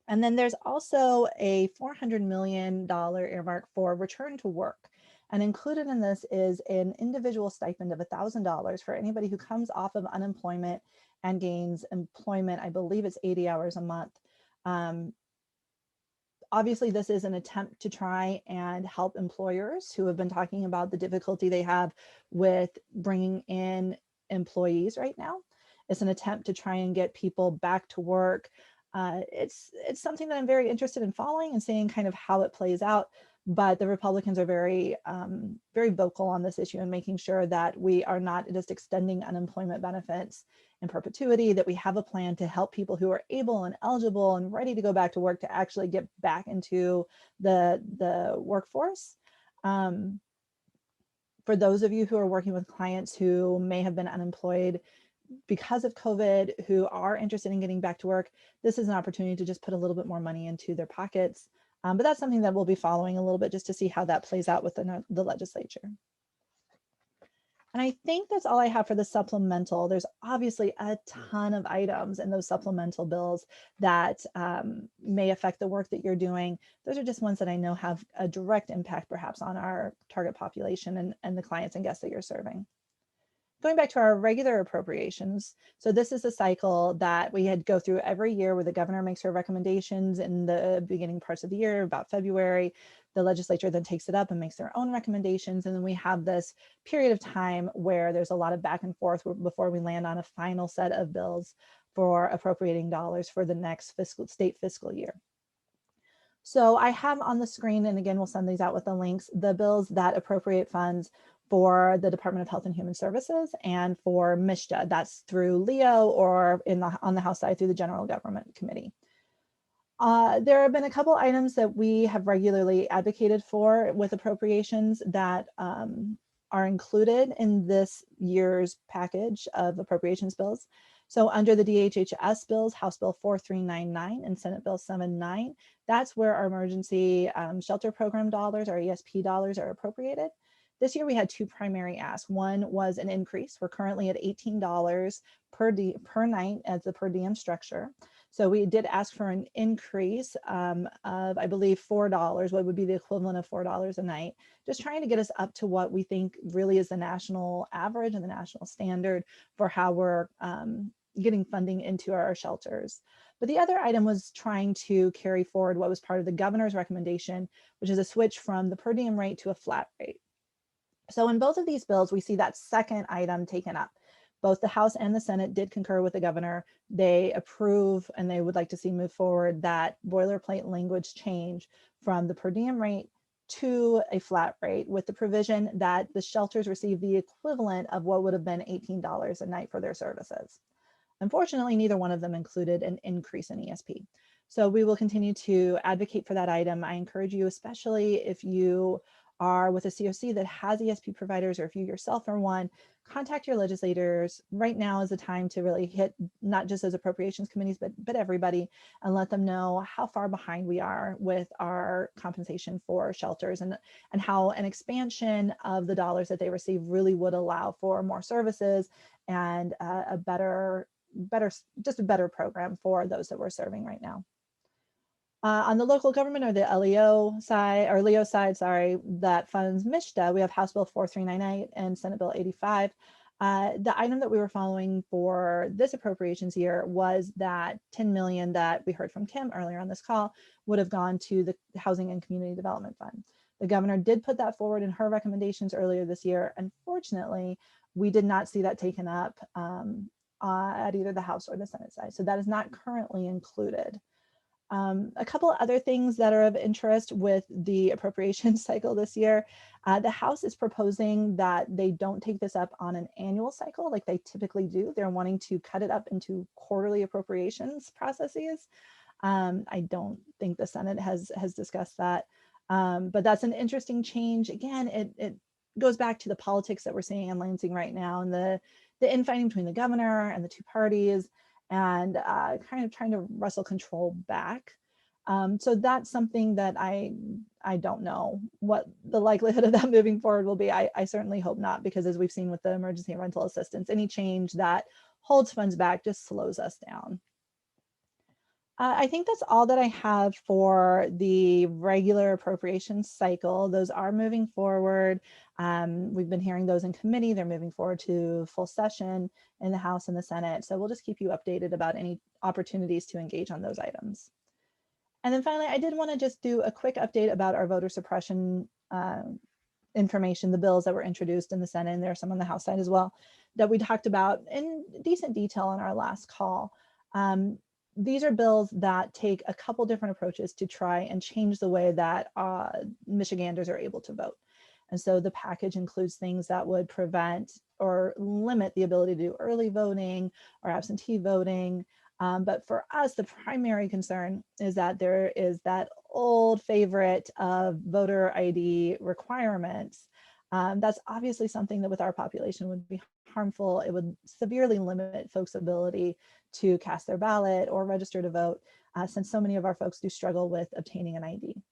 And then there's also a $400 million earmark for return to work. And included in this is an individual stipend of $1,000 for anybody who comes off of unemployment and gains employment. I believe it's 80 hours a month. Obviously, this is an attempt to try and help employers who have been talking about the difficulty they have with bringing in employees right now. It's an attempt to try and get people back to work. It's something that I'm very interested in following and seeing kind of how it plays out. But the Republicans are very, very vocal on this issue and making sure that we are not just extending unemployment benefits in perpetuity, that we have a plan to help people who are able and eligible and ready to go back to work to actually get back into the workforce. For those of you who are working with clients who may have been unemployed because of COVID, who are interested in getting back to work, this is an opportunity to just put a little bit more money into their pockets. But that's something that we'll be following a little bit just to see how that plays out within the legislature. And I think that's all I have for the supplemental. There's obviously a ton of items in those supplemental bills that may affect the work that you're doing. Those are just ones that I know have a direct impact perhaps on our target population and the clients and guests that you're serving. Going back to our regular appropriations, so this is a cycle that we had go through every year where the governor makes her recommendations in the beginning parts of the year, about February. The legislature then takes it up and makes their own recommendations. And then we have this period of time where there's a lot of back and forth before we land on a final set of bills for appropriating dollars for the next state fiscal year. So I have on the screen, and again, we'll send these out with the links, the bills that appropriate funds for the Department of Health and Human Services and for MSHDA. That's through LEO or on the House side through the General Government Committee. There have been a couple items that we have regularly advocated for with appropriations that are included in this year's package of appropriations bills. So under the DHHS bills, House Bill 4399 and Senate Bill 79, that's where our emergency shelter program dollars, our ESP dollars, are appropriated. This year we had two primary asks. One was an increase. We're currently at $18 per night as the per diem structure. So we did ask for an increase of, I believe, $4, what would be the equivalent of $4 a night, just trying to get us up to what we think really is the national average and the national standard for how we're getting funding into our shelters. But the other item was trying to carry forward what was part of the governor's recommendation, which is a switch from the per diem rate to a flat rate. So in both of these bills, we see that second item taken up. Both the House and the Senate did concur with the governor. They approve and they would like to see move forward that boilerplate language change from the per diem rate to a flat rate with the provision that the shelters receive the equivalent of what would have been $18 a night for their services. Unfortunately, neither one of them included an increase in ESP. So we will continue to advocate for that item. I encourage you, especially if you are with a COC that has ESP providers, or if you yourself are one, contact your legislators. Right now is the time to really hit not just those appropriations committees, but everybody, and let them know how far behind we are with our compensation for shelters and how an expansion of the dollars that they receive really would allow for more services and a better program for those that we're serving right now. On the local government or the LEO side, or LEO side, sorry, that funds MSHDA, we have House Bill 4398 and Senate Bill 85. The item that we were following for this appropriations year was that 10 million that we heard from Kim earlier on this call would have gone to the Housing and Community Development Fund. The governor did put that forward in her recommendations earlier this year. Unfortunately, we did not see that taken up at either the House or the Senate side. So that is not currently included. A couple of other things that are of interest with the appropriations cycle this year. The House is proposing that they don't take this up on an annual cycle like they typically do. They're wanting to cut it up into quarterly appropriations processes. I don't think the Senate has discussed that, but that's an interesting change. Again, it goes back to the politics that we're seeing in Lansing right now and the infighting between the governor and the two parties, and kind of trying to wrestle control back. So that's something that I don't know what the likelihood of that moving forward will be. I certainly hope not, because as we've seen with the emergency rental assistance, any change that holds funds back just slows us down. I think that's all that I have for the regular appropriations cycle. Those are moving forward. We've been hearing those in committee. They're moving forward to full session in the House and the Senate. So we'll just keep you updated about any opportunities to engage on those items. And then finally, I did want to just do a quick update about our voter suppression information, the bills that were introduced in the Senate, and there are some on the House side as well, that we talked about in decent detail in our last call. these are bills that take a couple different approaches to try and change the way that Michiganders are able to vote. And so the package includes things that would prevent or limit the ability to do early voting or absentee voting. But for us, the primary concern is that there is that old favorite of voter ID requirements. That's obviously something that with our population would be harmful. It would severely limit folks' ability to cast their ballot or register to vote, since so many of our folks do struggle with obtaining an ID.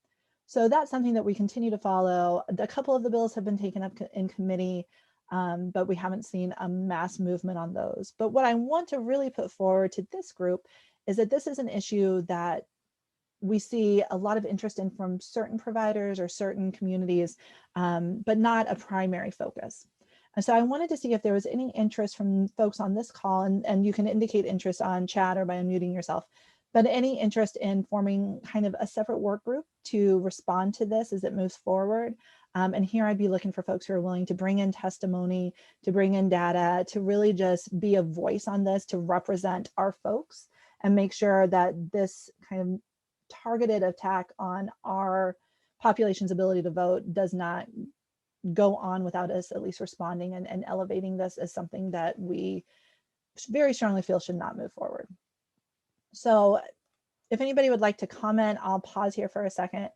So that's something that we continue to follow. A couple of the bills have been taken up in committee, but we haven't seen a mass movement on those. But what I want to really put forward to this group is that this is an issue that we see a lot of interest in from certain providers or certain communities, but not a primary focus. And so I wanted to see if there was any interest from folks on this call, and you can indicate interest on chat or by unmuting yourself, but any interest in forming kind of a separate work group to respond to this as it moves forward. And here I'd be looking for folks who are willing to bring in testimony, to bring in data, to really just be a voice on this, to represent our folks and make sure that this kind of targeted attack on our population's ability to vote does not go on without us at least responding and elevating this as something that we very strongly feel should not move forward. So if anybody would like to comment, I'll pause here for a second,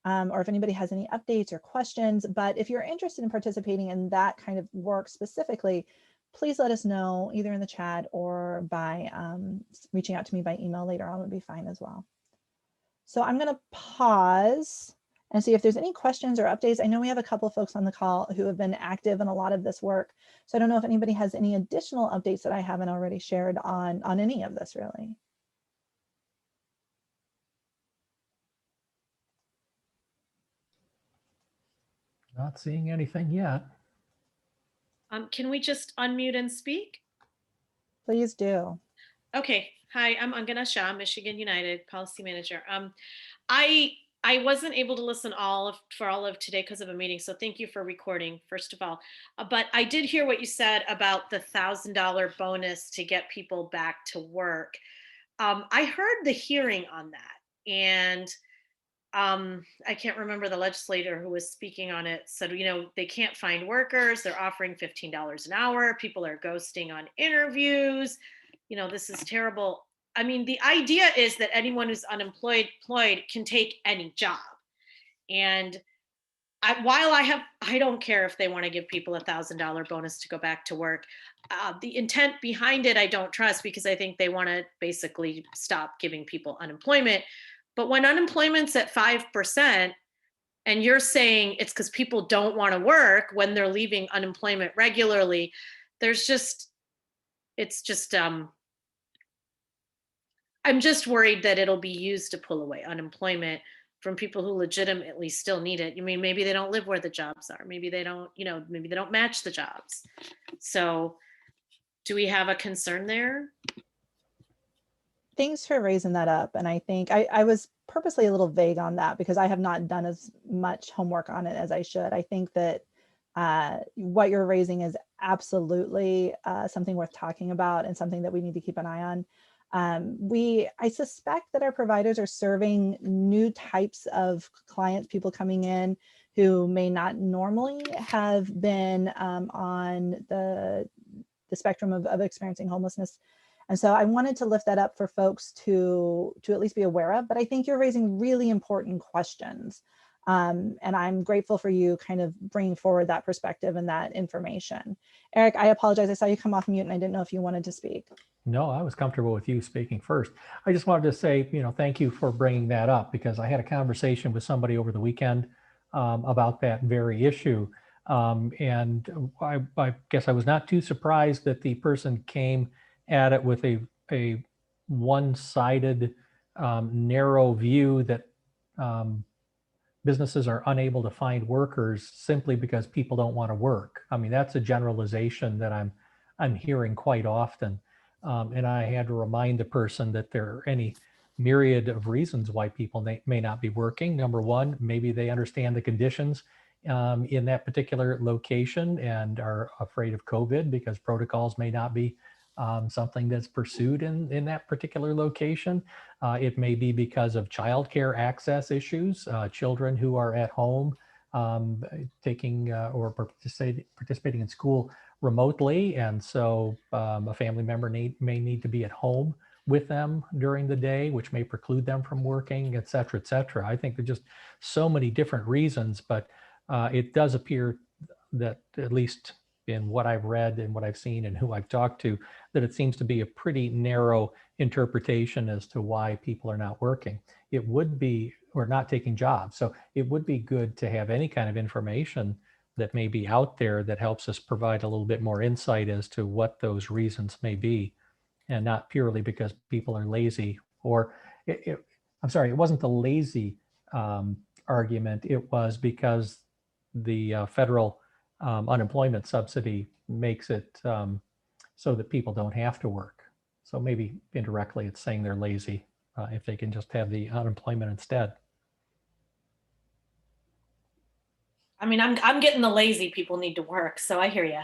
or if anybody has any updates or questions. But if you're interested in participating in that kind of work specifically, please let us know either in the chat or by reaching out to me by email later on would be fine as well. So I'm going to pause and see if there's any questions or updates. I know we have a couple of folks on the call who have been active in a lot of this work. So I don't know if anybody has any additional updates that I haven't already shared on any of this really. Not seeing anything yet. Can we just unmute and speak? Please do. Okay. Hi, I'm Angana Shah, Michigan United Policy Manager. I wasn't able to listen for all of today because of a meeting, so thank you for recording, first of all. But I did hear what you said about the $1,000 bonus to get people back to work. I heard the hearing on that, and I can't remember the legislator who was speaking on it said, you know, they can't find workers. They're offering $15 an hour. People are ghosting on interviews. You know, this is terrible. I mean, the idea is that anyone who's unemployed can take any job. And I don't care if they want to give people $1,000 bonus to go back to work. The intent behind it, I don't trust, because I think they want to basically stop giving people unemployment. But when unemployment's at 5%, and you're saying it's because people don't want to work when they're leaving unemployment regularly, I'm just worried that it'll be used to pull away unemployment from people who legitimately still need it. I mean, maybe they don't live where the jobs are. Maybe they don't, maybe they don't match the jobs. So do we have a concern there? Thanks for raising that up. And I think I was purposely a little vague on that because I have not done as much homework on it as I should. I think that what you're raising is absolutely something worth talking about and something that we need to keep an eye on. I suspect that our providers are serving new types of clients, people coming in who may not normally have been on the spectrum of experiencing homelessness. And so I wanted to lift that up for folks to at least be aware of, but I think you're raising really important questions. And I'm grateful for you kind of bringing forward that perspective and that information. Eric, I apologize. I saw you come off mute and I didn't know if you wanted to speak. No, I was comfortable with you speaking first. I just wanted to say, thank you for bringing that up, because I had a conversation with somebody over the weekend about that very issue. And I guess I was not too surprised that the person came at it with a one-sided, narrow view that businesses are unable to find workers simply because people don't want to work. I mean, that's a generalization that I'm hearing quite often. And I had to remind the person that there are any myriad of reasons why people may not be working. Number one, maybe they understand the conditions in that particular location and are afraid of COVID because protocols may not be something that's pursued in that particular location. It may be because of childcare access issues, children who are at home taking or participating in school remotely. And so a family member may need to be at home with them during the day, which may preclude them from working, et cetera, et cetera. I think there's just so many different reasons, but it does appear that, at least in what I've read and what I've seen and who I've talked to, that it seems to be a pretty narrow interpretation as to why people are not working. It would be, or not taking jobs. So it would be good to have any kind of information that may be out there that helps us provide a little bit more insight as to what those reasons may be, and not purely because people are lazy. Or I'm sorry, it wasn't the lazy argument. It was because the federal unemployment subsidy makes it so that people don't have to work. So maybe indirectly it's saying they're lazy if they can just have the unemployment instead. I mean, I'm getting the lazy people need to work, so I hear you.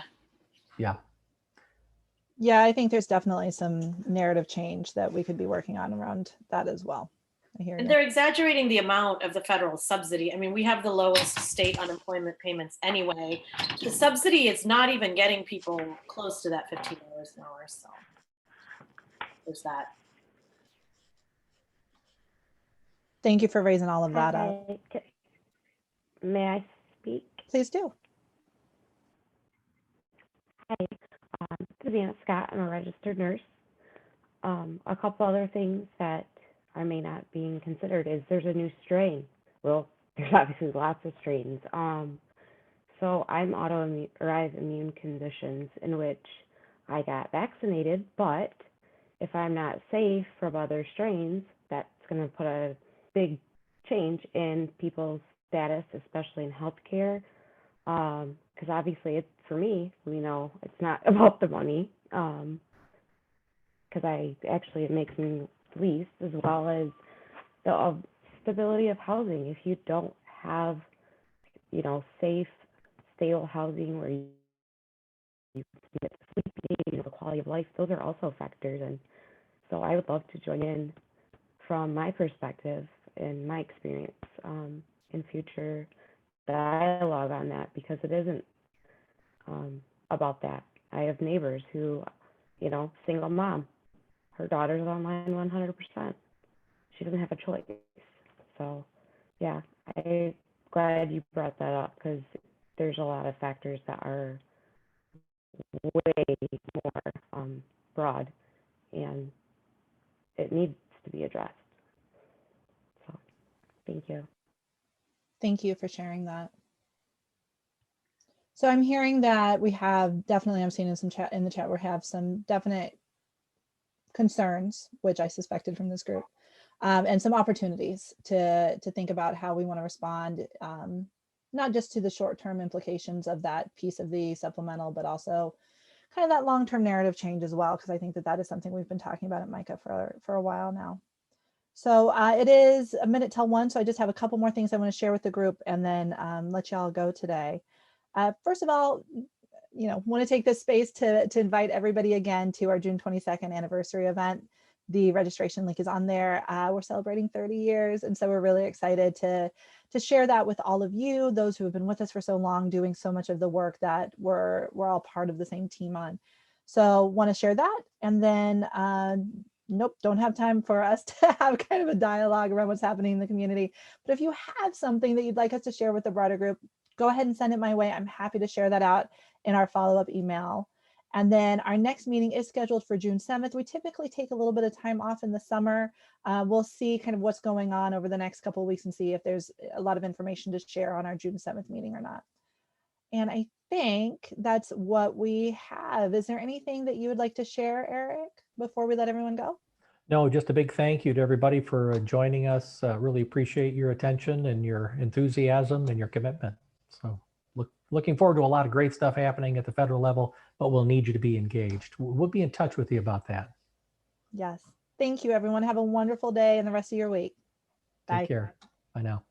Yeah. Yeah, I think there's definitely some narrative change that we could be working on around that as well. I hear And you. they're exaggerating the amount of the federal subsidy. I mean, we have the lowest state unemployment payments anyway. The subsidy is not even getting people close to that $15 an hour. So there's that. Thank you for raising all of that up. Hi, may I speak? Please do. Hi, this is Anna Scott. I'm a registered nurse. A couple other things that are may not being considered is there's a new strain. Well, there's obviously lots of strains. So I'm autoimmune, or I have immune conditions in which I got vaccinated, but if I'm not safe from other strains, that's going to put a big change in people's status, especially in healthcare. Because obviously, it's for me, we know it's not about the money. Because it makes me least, as well as the stability of housing. If you don't have, safe, stable housing where you get sleeping, the quality of life, those are also factors. And so I would love to join in from my perspective and my experience in future dialogue on that, because it isn't about that. I have neighbors who, single mom, her daughter's online 100%. She doesn't have a choice. So, yeah, I'm glad you brought that up, because there's a lot of factors that are way more broad, and it needs to be addressed. So, thank you. Thank you for sharing that. So I'm hearing that we have definitely, I'm seeing in the chat, we have some definite concerns, which I suspected from this group, and some opportunities to think about how we want to respond, not just to the short-term implications of that piece of the supplemental, but also kind of that long-term narrative change as well, because I think that is something we've been talking about at MICA for a while now. So it is a minute till 1, so I just have a couple more things I want to share with the group, and then let y'all go today. First of all, want to take this space to invite everybody again to our June 22nd anniversary event. The registration link is on there. We're celebrating 30 years, and so we're really excited to share that with all of you, those who have been with us for so long, doing so much of the work that we're all part of the same team on. So want to share that, and then nope, don't have time for us to have kind of a dialogue around what's happening in the community. But if you have something that you'd like us to share with the broader group, go ahead and send it my way. I'm happy to share that out in our follow-up email. And then our next meeting is scheduled for June 7th. We typically take a little bit of time off in the summer. We'll see kind of what's going on over the next couple of weeks and see if there's a lot of information to share on our June 7th meeting or not. And I think that's what we have. Is there anything that you would like to share, Eric, before we let everyone go? No, just a big thank you to everybody for joining us. Really appreciate your attention and your enthusiasm and your commitment. So looking forward to a lot of great stuff happening at the federal level, but we'll need you to be engaged. We'll be in touch with you about that. Yes. Thank you, everyone. Have a wonderful day and the rest of your week. Bye. Take care. Bye now.